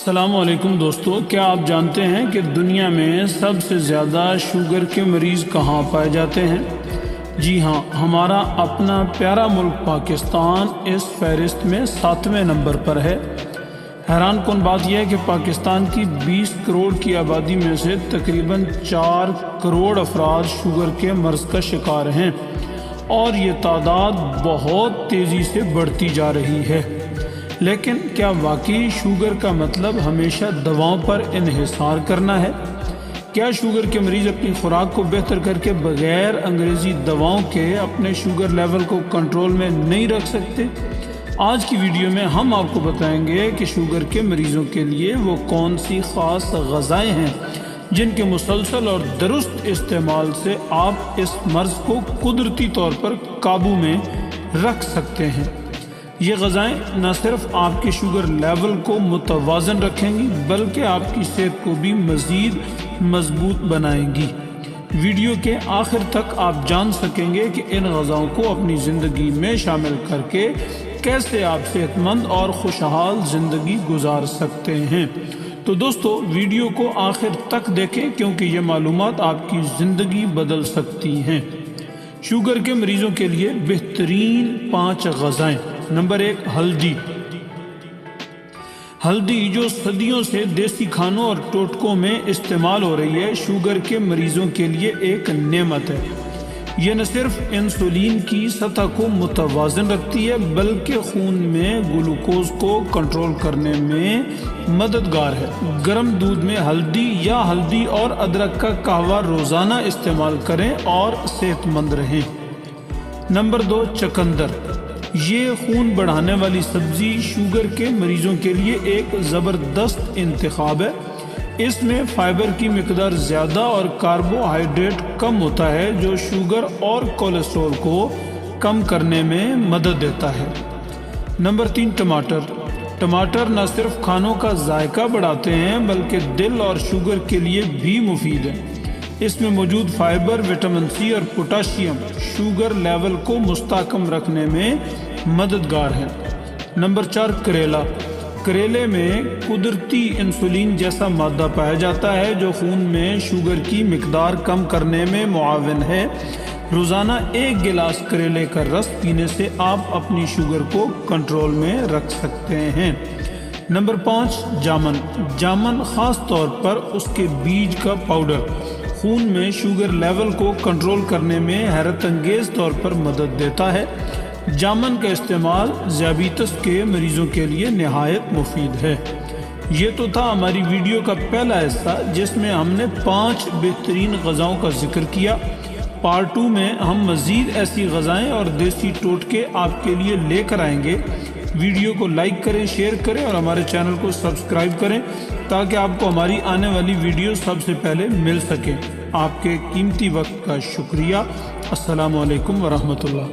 السلام علیکم دوستو، کیا آپ جانتے ہیں کہ دنیا میں سب سے زیادہ شوگر کے مریض کہاں پائے جاتے ہیں؟ جی ہاں، ہمارا اپنا پیارا ملک پاکستان اس فہرست میں 7ویں نمبر پر ہے۔ حیران کن بات یہ ہے کہ پاکستان کی 20 کروڑ کی آبادی میں سے تقریباً 4 کروڑ افراد شوگر کے مرض کا شکار ہیں، اور یہ تعداد بہت تیزی سے بڑھتی جا رہی ہے۔ لیکن کیا واقعی شوگر کا مطلب ہمیشہ دواؤں پر انحصار کرنا ہے؟ کیا شوگر کے مریض اپنی خوراک کو بہتر کر کے بغیر انگریزی دواؤں کے اپنے شوگر لیول کو کنٹرول میں نہیں رکھ سکتے؟ آج کی ویڈیو میں ہم آپ کو بتائیں گے کہ شوگر کے مریضوں کے لیے وہ کون سی خاص غذائیں ہیں جن کے مسلسل اور درست استعمال سے آپ اس مرض کو قدرتی طور پر قابو میں رکھ سکتے ہیں۔ یہ غذائیں نہ صرف آپ کے شوگر لیول کو متوازن رکھیں گی بلکہ آپ کی صحت کو بھی مزید مضبوط بنائیں گی۔ ویڈیو کے آخر تک آپ جان سکیں گے کہ ان غذاؤں کو اپنی زندگی میں شامل کر کے کیسے آپ صحت مند اور خوشحال زندگی گزار سکتے ہیں۔ تو دوستو، ویڈیو کو آخر تک دیکھیں کیونکہ یہ معلومات آپ کی زندگی بدل سکتی ہیں۔ شوگر کے مریضوں کے لیے بہترین 5 غذائیں۔ نمبر 1، ہلدی۔ ہلدی جو صدیوں سے دیسی کھانوں اور ٹوٹکوں میں استعمال ہو رہی ہے، شوگر کے مریضوں کے لیے ایک نعمت ہے۔ یہ نہ صرف انسولین کی سطح کو متوازن رکھتی ہے بلکہ خون میں گلوکوز کو کنٹرول کرنے میں مددگار ہے۔ گرم دودھ میں ہلدی یا ہلدی اور ادرک کا قہوہ روزانہ استعمال کریں اور صحت مند رہیں۔ نمبر 2، چقندر۔ یہ خون بڑھانے والی سبزی شوگر کے مریضوں کے لیے ایک زبردست انتخاب ہے۔ اس میں فائبر کی مقدار زیادہ اور کاربوہائیڈریٹ کم ہوتا ہے جو شوگر اور کولیسٹرول کو کم کرنے میں مدد دیتا ہے۔ نمبر 3، ٹماٹر۔ ٹماٹر نہ صرف کھانوں کا ذائقہ بڑھاتے ہیں بلکہ دل اور شوگر کے لیے بھی مفید ہے۔ اس میں موجود فائبر، وٹامن سی اور پوٹاشیم شوگر لیول کو مستحکم رکھنے میں مددگار ہے۔ نمبر 4، کریلا۔ کریلے میں قدرتی انسولین جیسا مادہ پایا جاتا ہے جو خون میں شوگر کی مقدار کم کرنے میں معاون ہے۔ روزانہ 1 گلاس کریلے کا رس پینے سے آپ اپنی شوگر کو کنٹرول میں رکھ سکتے ہیں۔ نمبر 5، جامن۔ جامن خاص طور پر اس کے بیج کا پاؤڈر خون میں شوگر لیول کو کنٹرول کرنے میں حیرت انگیز طور پر مدد دیتا ہے۔ جامن کا استعمال ذیابیطس کے مریضوں کے لیے نہایت مفید ہے۔ یہ تو تھا ہماری ویڈیو کا پہلا حصہ جس میں ہم نے 5 بہترین غذاؤں کا ذکر کیا۔ پارٹ 2 میں ہم مزید ایسی غذائیں اور دیسی ٹوٹکے آپ کے لیے لے کر آئیں گے۔ ویڈیو کو لائک کریں، شیئر کریں اور ہمارے چینل کو سبسکرائب کریں تاکہ آپ کو ہماری آنے والی ویڈیو سب سے پہلے مل سکے۔ آپ کے قیمتی وقت کا شکریہ۔ السلام علیکم ورحمۃ اللہ۔